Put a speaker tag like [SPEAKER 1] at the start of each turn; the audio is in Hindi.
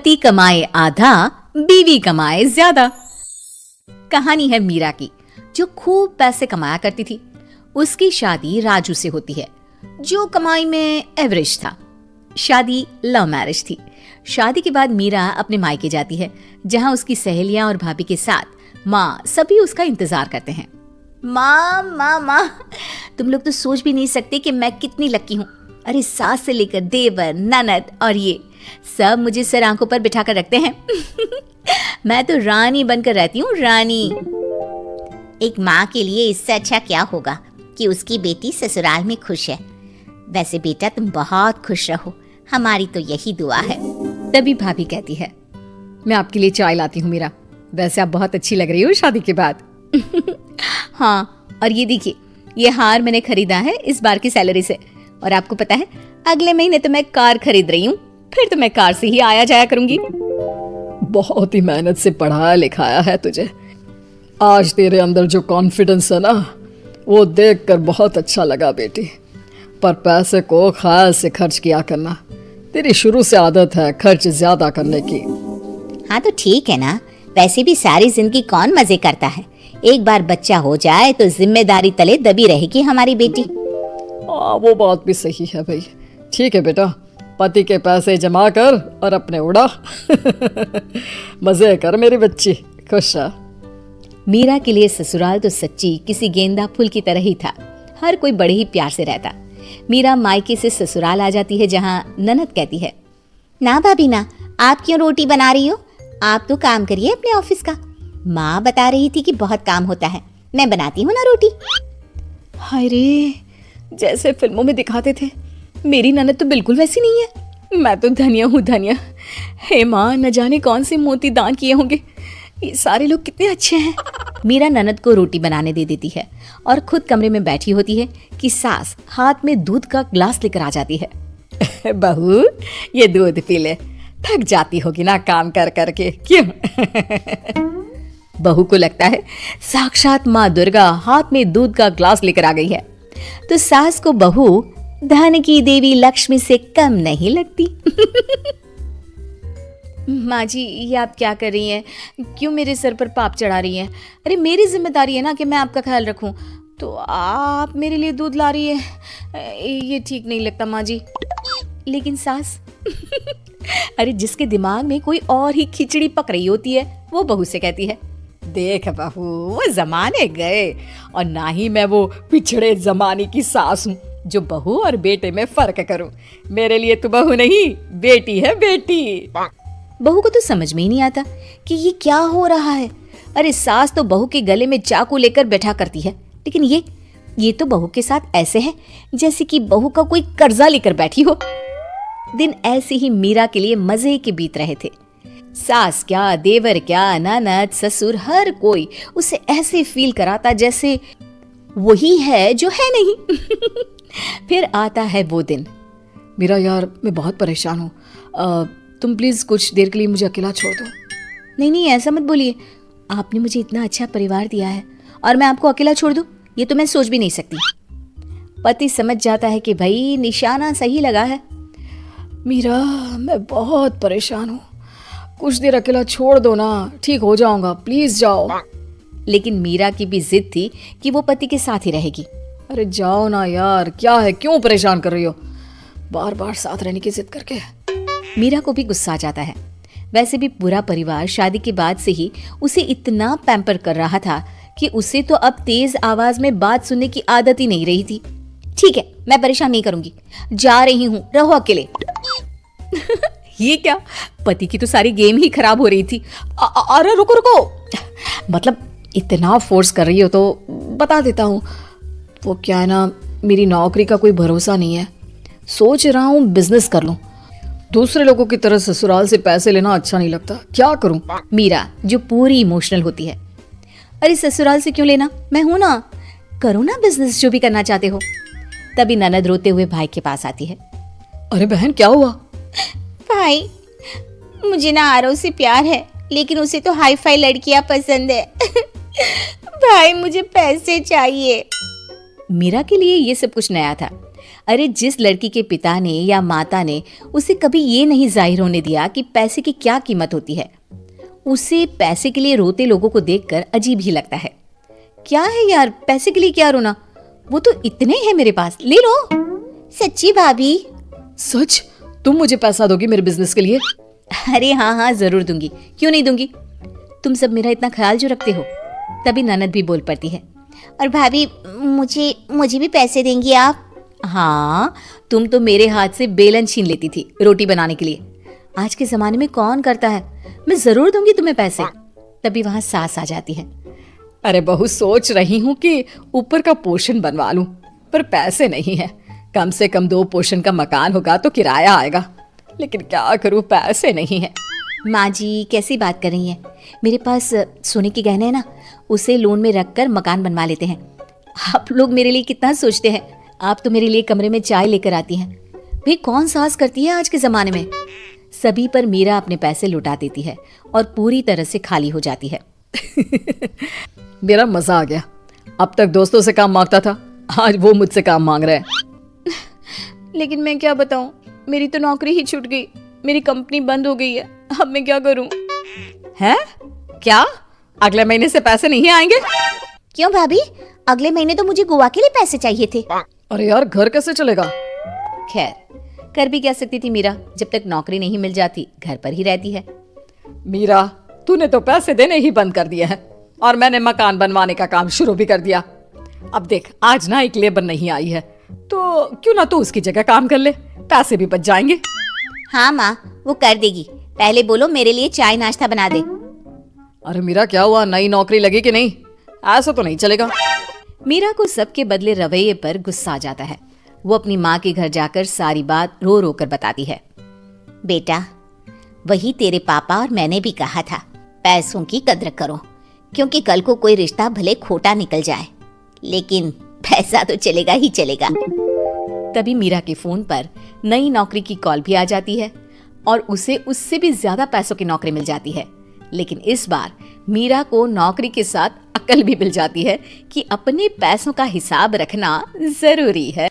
[SPEAKER 1] पति कमाए आधा, बीवी कमाए ज्यादा। कहानी है मीरा की, जो खूब पैसे कमाया करती थी। उसकी शादी राजू से होती है, जो कमाई में एवरेज था। शादी लव मैरिज थी। शादी के बाद मीरा अपने मायके जाती है, जहां उसकी सहेलियां और भाभी के साथ माँ सभी उसका इंतजार करते हैं। माँ माँ माँ, तुम लोग तो सोच भी नहीं सकते कि मैं कितनी लकी हूँ। अरे सास से लेकर देवर, ननद और ये सब मुझे सर आंखों पर बिठा कर रखते हैं। मैं तो रानी बनकर रहती हूँ, रानी।
[SPEAKER 2] एक माँ के लिए इससे अच्छा क्या होगा कि उसकी बेटी ससुराल में खुश है। वैसे बेटा तुम बहुत खुश रहो, हमारी तो यही दुआ है।
[SPEAKER 1] तभी भाभी कहती है, मैं आपके लिए चाय लाती हूँ मीरा। वैसे आप बहुत अच्छी लग रही हो शादी के बाद। हाँ, और ये देखिए, ये हार मैंने खरीदा है इस बार की सैलरी से। और आपको पता है, अगले महीने तो मैं कार खरीद रही हूँ। फिर तो मैं कार से ही आया जाया करूंगी।
[SPEAKER 3] बहुत ही मेहनत से पढ़ाया लिखाया है तुझे। आज तेरे अंदर जो कॉन्फिडेंस है ना, वो देखकर बहुत अच्छा लगा बेटी। पर पैसे को ख्याल से खर्च किया करना। तेरी शुरू से आदत है खर्च ज्यादा करने की।
[SPEAKER 2] हाँ तो ठीक है ना, वैसे भी सारी जिंदगी कौन मजे करता है। एक बार बच्चा हो जाए तो जिम्मेदारी तले दबी रहेगी हमारी बेटी।
[SPEAKER 3] वो बात भी सही है भाई। ठीक है बेटा, पति के पैसे जमा कर और अपने उड़ा। मजे कर मेरी बच्ची, खुश है।
[SPEAKER 1] मीरा के लिए ससुराल तो सच्ची किसी गेंदा फूल की तरह ही था। हर कोई बड़े ही प्यार से रहता। मीरा मायके से ससुराल आ जाती है, जहाँ ननद कहती है,
[SPEAKER 2] ना भाभी ना, आप क्यों रोटी बना रही हो? आप तो काम करिए अपने ऑफिस का। माँ बता रही थी कि बहुत काम होता है, मैं बनाती हूँ ना रोटी।
[SPEAKER 1] हाय रे, जैसे फिल्मों में दिखाते थे, मेरी ननद तो बिल्कुल वैसी नहीं है। मैं तो धनिया हूँ, धनिया। हे माँ, न जाने कौन से मोती दान किए होंगे। ये सारे लोग कितने अच्छे हैं। मीरा ननद को रोटी बनाने दे देती है और खुद कमरे में बैठी होती है कि सास हाथ में दूध का ग्लास लेकर आ जाती है। बहू, ये दूध पी ले, थक जाती होगी ना काम कर करके, क्यों? बहू को लगता है साक्षात माँ दुर्गा हाथ में दूध का ग्लास लेकर आ गई है। तो सास को बहू धन की देवी लक्ष्मी से कम नहीं लगती। माँ जी, ये आप क्या कर रही हैं? क्यों मेरे सर पर पाप चढ़ा रही हैं? अरे मेरी जिम्मेदारी है ना कि मैं आपका ख्याल रखूं, तो आप मेरे लिए दूध ला रही है। ये ठीक नहीं लगता माँ जी। लेकिन सास, अरे जिसके दिमाग में कोई और ही खिचड़ी पक रही होती है, वो बहू से कहती है, देख बहू, वो जमाने गए और ना ही मैं वो पिछड़े जमाने की सास हूँ जो बहू और बेटे में फर्क करूं। मेरे लिए तो बहू नहीं, बेटी है, बेटी। बहू को तो समझ में ही नहीं आता कि ये क्या हो रहा है। अरे सास तो बहू के गले में चाकू लेकर बैठा करती है, लेकिन ये तो बहू के साथ ऐसे है जैसे कि बहू का कोई कर्जा लेकर बैठी हो। दिन ऐसे ही मीरा के लिए मजे के बीत रहे थे। सास क्या, देवर क्या, ननद, ससुर, हर कोई उसे ऐसे फील कराता जैसे वही है जो है नहीं। फिर आता है वो दिन।
[SPEAKER 3] मेरा यार, मैं बहुत परेशान हूँ। तुम प्लीज कुछ देर के लिए मुझे अकेला छोड़ दो।
[SPEAKER 1] नहीं, ऐसा मत बोलिए। आपने मुझे इतना अच्छा परिवार दिया है और मैं आपको अकेला छोड़ दूं, ये तो मैं सोच भी नहीं सकती। पति समझ जाता है कि भाई निशाना सही लगा है।
[SPEAKER 3] मीरा, मैं बहुत परेशान हूँ, कुछ देर अकेला छोड़ दो ना, ठीक हो जाऊंगा, प्लीज जाओ।
[SPEAKER 1] लेकिन मीरा की भी जिद थी कि वो पति के साथ ही रहेगी।
[SPEAKER 3] अरे जाओ ना यार, क्या है, क्यों परेशान कर रही हो? बार बार साथ रहने की जिद करके।
[SPEAKER 1] मीरा को भी गुस्सा आ जाता है। वैसे भी पूरा परिवार शादी के बाद से ही उसे इतना पैम्पर कर रहा था कि उसे तो अब तेज आवाज में बात सुनने की आदत ही नहीं रही थी। ठीक है, मैं परेशान नहीं करूंगी, जा रही हूँ, रहो अकेले। ये क्या, पति की तो सारी गेम ही खराब हो रही थी।
[SPEAKER 3] अरे रुको रुको, मतलब इतना फोर्स कर रही हो तो बता देता हूँ। वो क्या है ना, मेरी नौकरी का कोई भरोसा नहीं है। सोच रहा हूँ बिजनेस कर लूं। दूसरे लोगों की तरह ससुराल से पैसे लेना अच्छा नहीं लगता, क्या करूं?
[SPEAKER 1] मीरा जो पूरी इमोशनल होती है, अरे ससुराल से क्यों लेना, मैं हूं ना, करो ना बिजनेस जो भी करना चाहते हो। तभी ननद रोते हुए भाई के पास आती है।
[SPEAKER 3] अरे बहन, क्या हुआ?
[SPEAKER 2] भाई, मुझे ना आरव से प्यार है, लेकिन उसे तो हाई फाई लड़कियां पसंद है। भाई मुझे पैसे चाहिए।
[SPEAKER 1] मीरा के लिए ये सब कुछ नया था। अरे जिस लड़की के पिता ने या माता ने उसे कभी ये नहीं जाहिर होने दिया कि पैसे की क्या कीमत होती है, उसे पैसे के लिए रोते लोगों को देखकर अजीब ही लगता है। क्या है यार, पैसे के लिए क्या रोना, वो तो इतने हैं मेरे पास, ले लो।
[SPEAKER 2] सच्ची भाभी?
[SPEAKER 3] सच? तुम मुझे पैसा दोगी मेरे बिजनेस के लिए?
[SPEAKER 1] अरे हाँ हाँ जरूर दूंगी, क्यों नहीं दूंगी। तुम सब मेरा इतना ख्याल जो रखते हो। तभी ननद भी बोल पड़ती है,
[SPEAKER 2] और भाभी मुझे भी पैसे देंगी आप?
[SPEAKER 1] हाँ, तुम तो मेरे हाथ से बेलन छीन लेती थी रोटी बनाने के लिए। आज के जमाने में कौन करता है। मैं जरूर दूंगी तुम्हें पैसे। तभी वहां सास आ जाती है।
[SPEAKER 3] अरे बहू, सोच रही हूँ कि ऊपर का पोर्शन बनवा लूं, पर पैसे नहीं है। कम से कम 2 पोर्शन का मकान होगा तो किराया आएगा, लेकिन क्या करूं, पैसे नहीं है।
[SPEAKER 1] माँ जी कैसी बात कर रही हैं। मेरे पास सोने के गहने हैं ना, उसे लोन में रखकर मकान बनवा लेते हैं। आप लोग मेरे लिए कितना सोचते हैं। आप तो मेरे लिए कमरे में चाय लेकर आती हैं। भाई कौन सास करती है आज के ज़माने में। सभी पर मीरा अपने पैसे लुटा देती है और पूरी तरह से खाली हो जाती है।
[SPEAKER 3] मेरा मजा आ गया। अब तक दोस्तों से काम मांगता था, आज वो मुझसे काम मांग रहे हैं।
[SPEAKER 1] लेकिन मैं क्या बताऊं, मेरी तो नौकरी ही छूट गई। मेरी कंपनी बंद हो गई है। अब मैं क्या करूं।
[SPEAKER 3] हैं? क्या अगले महीने से पैसे नहीं आएंगे?
[SPEAKER 2] क्यों भाभी, अगले महीने तो मुझे गोवा के लिए पैसे चाहिए थे।
[SPEAKER 3] अरे यार, घर कैसे चलेगा?
[SPEAKER 1] खैर, कर भी क्या सकती थी मीरा, जब तक नौकरी नहीं मिल जाती घर पर ही रहती है।
[SPEAKER 3] मीरा, तूने तो पैसे देने ही बंद कर दिए हैं और मैंने मकान बनवाने का काम शुरू भी कर दिया। अब देख, आज ना एक लेबर नहीं आई है, तो क्यों ना तू उसकी जगह काम कर ले, पैसे भी बच जाएंगे।
[SPEAKER 2] हाँ माँ, वो कर देगी। पहले बोलो मेरे लिए चाय नाश्ता बना दे।
[SPEAKER 3] अरे मीरा, क्या हुआ, नई नौकरी लगी कि नहीं? ऐसा तो नहीं चलेगा।
[SPEAKER 1] मीरा को सबके बदले रवैये पर गुस्सा आ जाता है। वो अपनी माँ के घर जाकर सारी बात रो रो कर बताती है।
[SPEAKER 2] बेटा, वही तेरे पापा और मैंने भी कहा था, पैसों की कद्र करो, क्योंकि कल को कोई रिश्ता भले खोटा निकल जाए, लेकिन पैसा तो चलेगा ही चलेगा।
[SPEAKER 1] तभी मीरा के फोन पर नई नौकरी की कॉल भी आ जाती है और उसे उससे भी ज्यादा पैसों की नौकरी मिल जाती है। लेकिन इस बार मीरा को नौकरी के साथ अक्ल भी मिल जाती है कि अपने पैसों का हिसाब रखना जरूरी है।